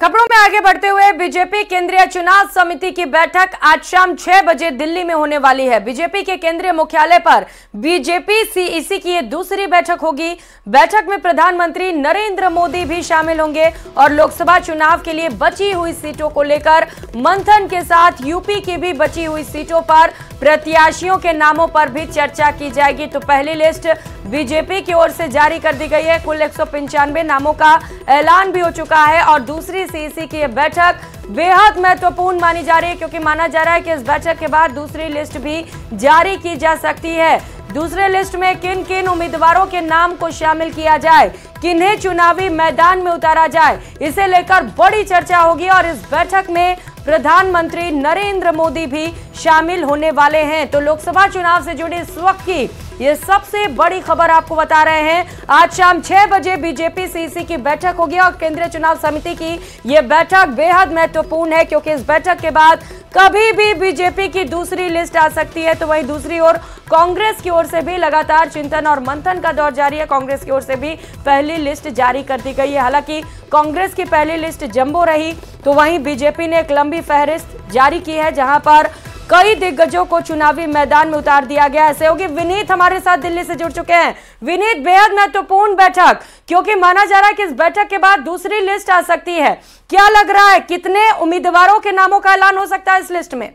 खबरों में आगे बढ़ते हुए बीजेपी केंद्रीय चुनाव समिति की बैठक आज शाम 6 बजे दिल्ली में होने वाली है। बीजेपी के केंद्रीय मुख्यालय पर बीजेपी सीईसी की ये दूसरी बैठक होगी। बैठक में प्रधानमंत्री नरेंद्र मोदी भी शामिल होंगे और लोकसभा चुनाव के लिए बची हुई सीटों को लेकर मंथन के साथ यूपी की भी बची हुई सीटों पर प्रत्याशियों के नामों पर भी चर्चा की जाएगी। तो पहली लिस्ट बीजेपी की ओर से जारी कर दी गई है। कुल 195 नामों का ऐलान भी हो चुका है और दूसरी सीईसी की यह बैठक बेहद महत्वपूर्ण मानी जा रही है, क्योंकि माना जा रहा है कि इस बैठक के बाद दूसरी लिस्ट भी जारी की जा सकती है। दूसरे लिस्ट में किन किन उम्मीदवारों के नाम को शामिल किया जाए, किन्हें चुनावी मैदान में उतारा जाए, इसे लेकर बड़ी चर्चा होगी और इस बैठक में प्रधानमंत्री नरेंद्र मोदी भी शामिल होने वाले हैं। तो लोकसभा चुनाव से जुड़ी इस वक्त की ये सबसे बड़ी खबर आपको बता रहे हैं। आज शाम 6 बजे बीजेपी सीईसी की बैठक होगी और केंद्रीय चुनाव समिति की ये बैठक बेहद महत्वपूर्ण है, क्योंकि इस बैठक के बाद कभी भी बीजेपी की दूसरी लिस्ट आ सकती है। तो वहीं दूसरी ओर कांग्रेस की ओर से भी लगातार चिंतन और मंथन का दौर जारी है। कांग्रेस की ओर से भी पहली लिस्ट जारी कर दी गई है। हालांकि कांग्रेस की पहली लिस्ट जंबो रही, तो वहीं बीजेपी ने एक लंबी फहरिस्त जारी की है, जहां पर कई दिग्गजों को चुनावी मैदान में उतार दिया गया है। सहयोगी विनीत हमारे साथ दिल्ली से जुड़ चुके हैं। विनीत, बेहद महत्वपूर्ण बैठक, क्योंकि माना जा रहा है कि इस बैठक के बाद दूसरी लिस्ट आ सकती है। क्या लग रहा है, कितने उम्मीदवारों के नामों का ऐलान हो सकता है इस लिस्ट में?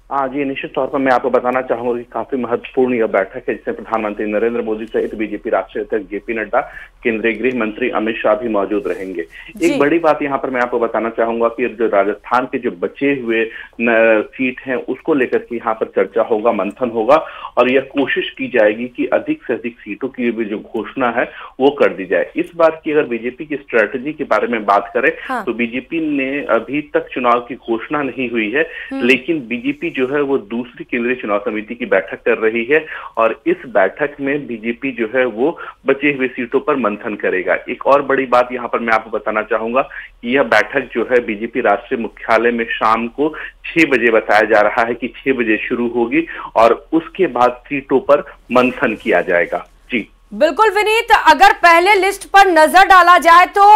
हाँ जी, निश्चित तौर पर मैं आपको बताना चाहूंगा कि काफी महत्वपूर्ण यह बैठक है, जिसमें प्रधानमंत्री नरेंद्र मोदी सहित बीजेपी राष्ट्रीय अध्यक्ष जेपी नड्डा, केंद्रीय गृह मंत्री अमित शाह भी मौजूद रहेंगे। एक बड़ी बात यहाँ पर मैं आपको बताना चाहूंगा कि जो राजस्थान के जो बचे हुए सीट हैं उसको लेकर के यहाँ पर चर्चा होगा, मंथन होगा और यह कोशिश की जाएगी कि अधिक से अधिक सीटों की भी जो घोषणा है वो कर दी जाए। इस बार की अगर बीजेपी की स्ट्रेटेजी के बारे में बात करें तो बीजेपी ने अभी तक चुनाव की घोषणा नहीं हुई है, लेकिन बीजेपी जो है वो दूसरी केंद्रीय चुनाव समिति की बैठक कर रही है और इस बैठक में बीजेपी जो है वो बचे हुए सीटों पर मंथन करेगा। एक और बड़ी बात यहाँ पर मैं आपको बताना चाहूंगा कि यह बैठक जो है बीजेपी राष्ट्रीय मुख्यालय में शाम को 6 बजे बताया जा रहा है कि 6 बजे शुरू होगी और उसके बाद सीटों पर मंथन किया जाएगा। जी बिल्कुल विनीत, अगर पहले लिस्ट पर नजर डाला जाए तो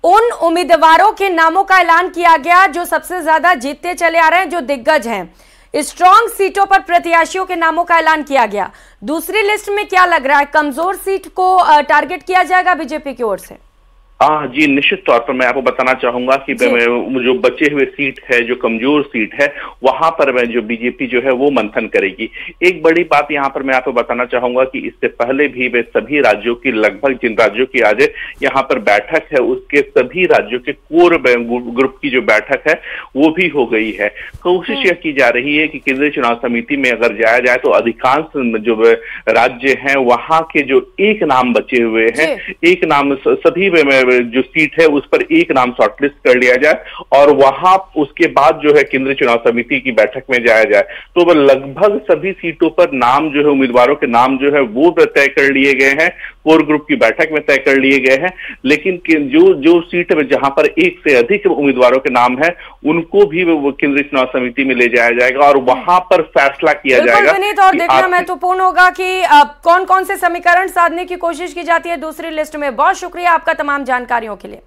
उन उम्मीदवारों के नामों का ऐलान किया गया जो सबसे ज्यादा जीतते चले आ रहे हैं, जो दिग्गज हैं। स्ट्रॉन्ग सीटों पर प्रत्याशियों के नामों का ऐलान किया गया। दूसरी लिस्ट में क्या लग रहा है, कमजोर सीट को टारगेट किया जाएगा बीजेपी की ओर से? हाँ जी, निश्चित तौर पर मैं आपको बताना चाहूंगा कि जो बचे हुए सीट है, जो कमजोर सीट है, वहां पर जो बीजेपी जो है वो मंथन करेगी। एक बड़ी बात यहाँ पर मैं आपको बताना चाहूंगा कि इससे पहले भी वे सभी राज्यों की, लगभग जिन राज्यों की आज यहाँ पर बैठक है उसके सभी राज्यों के कोर ग्रुप की जो बैठक है वो भी हो गई है। कोशिश यह की जा रही है कि केंद्रीय चुनाव समिति में अगर जाया जाए तो अधिकांश जो राज्य हैं वहां के जो एक नाम बचे हुए हैं, एक नाम सभी जो सीट है उस पर एक नाम शॉर्टलिस्ट कर लिया जाए और वहां उसके बाद जो है केंद्रीय चुनाव समिति की बैठक में जाया जाए। तो वह लगभग सभी सीटों पर नाम जो है, उम्मीदवारों के नाम जो है वो तय कर लिए गए हैं, कोर ग्रुप की बैठक में तय कर लिए गए हैं। लेकिन जो सीट में जहां पर एक से अधिक उम्मीदवारों के नाम है उनको भी केंद्रीय चुनाव समिति में ले जाया जाएगा और वहां पर फैसला किया जाएगा। और देखना महत्वपूर्ण होगा कि कौन कौन से समीकरण साधने की कोशिश की जाती है दूसरी लिस्ट में। बहुत शुक्रिया आपका तमाम जानकारियों के लिए।